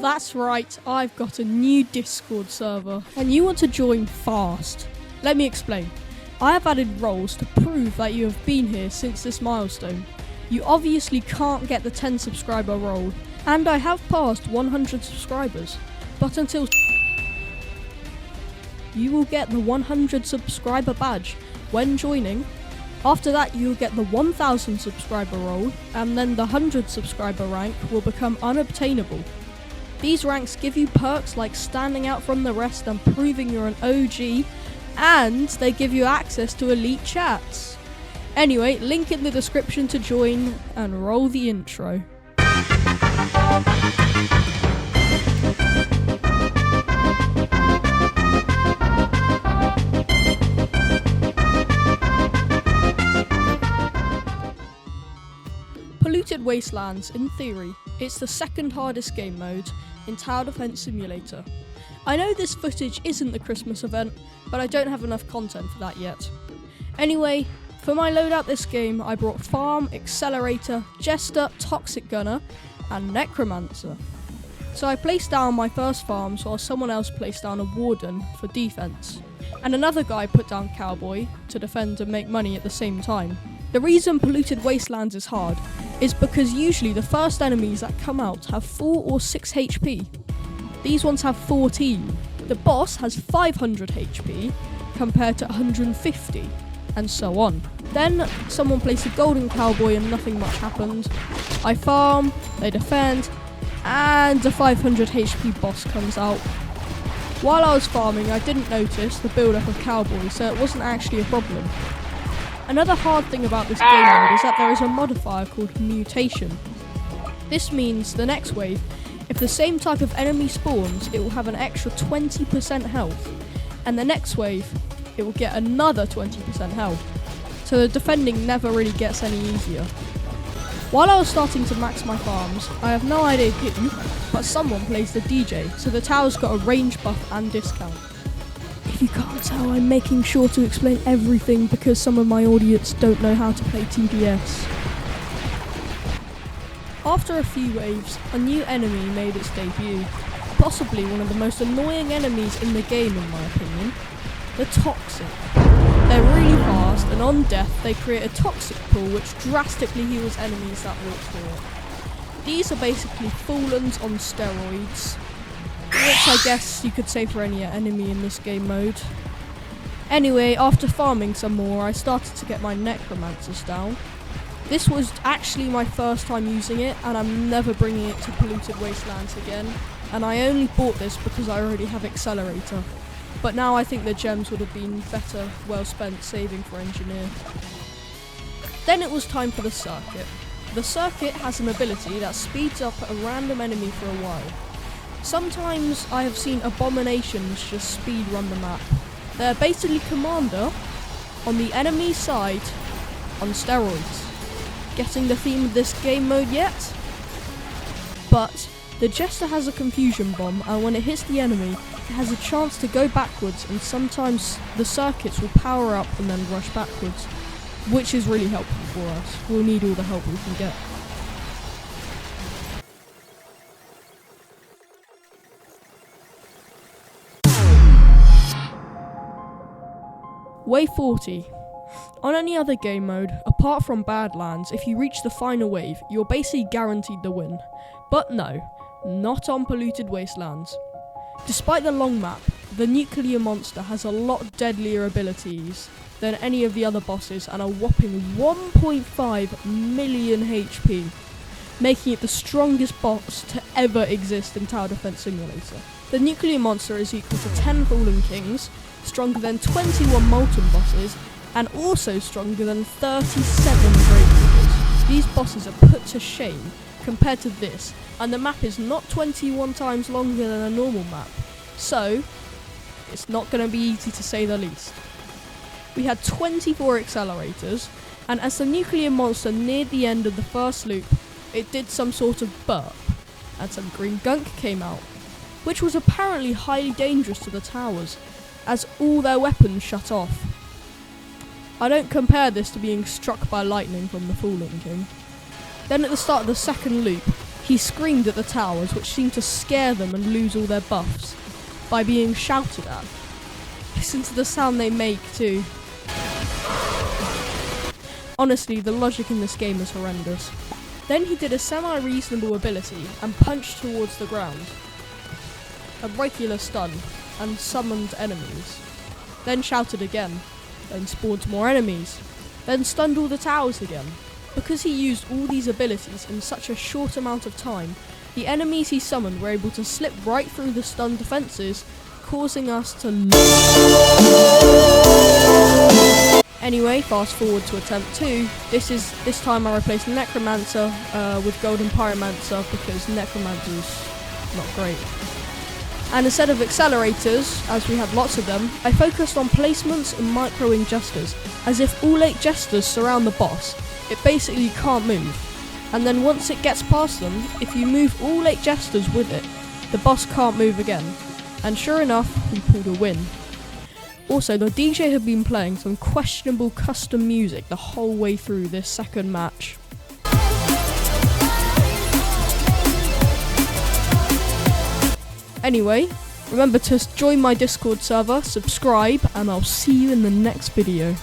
That's right, I've got a new Discord server, and you want to join fast. Let me explain. I have added roles to prove that you have been here since this milestone. You obviously can't get the 10 subscriber role, and I have passed 100 subscribers, but until you will get the 100 subscriber badge when joining. After that, you'll get the 1000 subscriber role, and then the 100 subscriber rank will become unobtainable. These ranks give you perks like standing out from the rest and proving you're an OG, and they give you access to elite chats. Anyway, link in the description to join, and roll the intro. Polluted Wastelands, in theory, it's the second hardest game mode in Tower Defense Simulator. I know this footage isn't the Christmas event, but I don't have enough content for that yet. Anyway, for my loadout this game, I brought Farm, Accelerator, Jester, Toxic Gunner, and Necromancer. So I placed down my first farms while someone else placed down a Warden for defense. And another guy put down Cowboy to defend and make money at the same time. The reason Polluted Wastelands is hard is because usually the first enemies that come out have 4 or 6 HP. These ones have 14. The boss has 500 HP compared to 150, and so on. Then someone placed a golden cowboy and nothing much happened. I farm, they defend, and a 500 HP boss comes out. While I was farming, I didn't notice the build-up of cowboys, so it wasn't actually a problem. Another hard thing about this game mode is that there is a modifier called mutation. This means the next wave, if the same type of enemy spawns, it will have an extra 20% health, and the next wave, it will get another 20% health. So the defending never really gets any easier. While I was starting to max my farms, I have no idea who, but someone placed a DJ, so the tower's got a range buff and discount. If you can't tell, I'm making sure to explain everything because some of my audience don't know how to play TDS. After a few waves, a new enemy made its debut. Possibly one of the most annoying enemies in the game in my opinion. The Toxic. They're really fast, and on death they create a toxic pool which drastically heals enemies that walk through it. These are basically Fallens on steroids, which I guess you could say for any enemy in this game mode. Anyway, after farming some more, I started to get my Necromancers down. This was actually my first time using it, and I'm never bringing it to Polluted Wastelands again. And I only bought this because I already have Accelerator. But now I think the gems would have been better, well spent saving for Engineer. Then it was time for the Circuit. The Circuit has an ability that speeds up a random enemy for a while. Sometimes I have seen abominations just speed run the map. They're basically Commander on the enemy side on steroids. Getting the theme of this game mode yet? But the Jester has a confusion bomb, and when it hits the enemy, it has a chance to go backwards, and sometimes the circuits will power up and then rush backwards, which is really helpful for us. We'll need all the help we can get. Wave 40. On any other game mode, apart from Badlands, if you reach the final wave, you're basically guaranteed the win. But no, not on Polluted Wastelands. Despite the long map, the nuclear monster has a lot deadlier abilities than any of the other bosses and a whopping 1.5 million HP, making it the strongest boss to ever exist in Tower Defense Simulator. The nuclear monster is equal to 10 Fallen Kings, stronger than 21 Molten bosses, and also stronger than 37 Gravediggers. These bosses are put to shame compared to this, and the map is not 21 times longer than a normal map, so it's not going to be easy to say the least. We had 24 accelerators, and as the nuclear monster neared the end of the first loop, it did some sort of burp, and some green gunk came out, which was apparently highly dangerous to the towers, as all their weapons shut off. I don't compare this to being struck by lightning from the Fallen King. Then at the start of the second loop, He screamed at the towers, which seemed to scare them and lose all their buffs, by being shouted at. Listen to the sound they make too. Honestly, the logic in this game is horrendous. Then he did a semi-reasonable ability and punched towards the ground. A regular stun, and summoned enemies. Then shouted again, then spawned more enemies, then stunned all the towers again. Because he used all these abilities in such a short amount of time, the enemies he summoned were able to slip right through the stun defenses, causing us to lose. Anyway, fast forward to attempt 2. This time I replaced Necromancer with Golden Pyromancer because Necromancer's not great. And instead of accelerators, as we had lots of them, I focused on placements and micro ingesters, as if all 8 jesters surround the boss, it basically can't move. And then once it gets past them, if you move all 8 jesters with it, the boss can't move again. And sure enough, we pulled a win. Also, the DJ had been playing some questionable custom music the whole way through this second match. Anyway, remember to join my Discord server, subscribe, and I'll see you in the next video.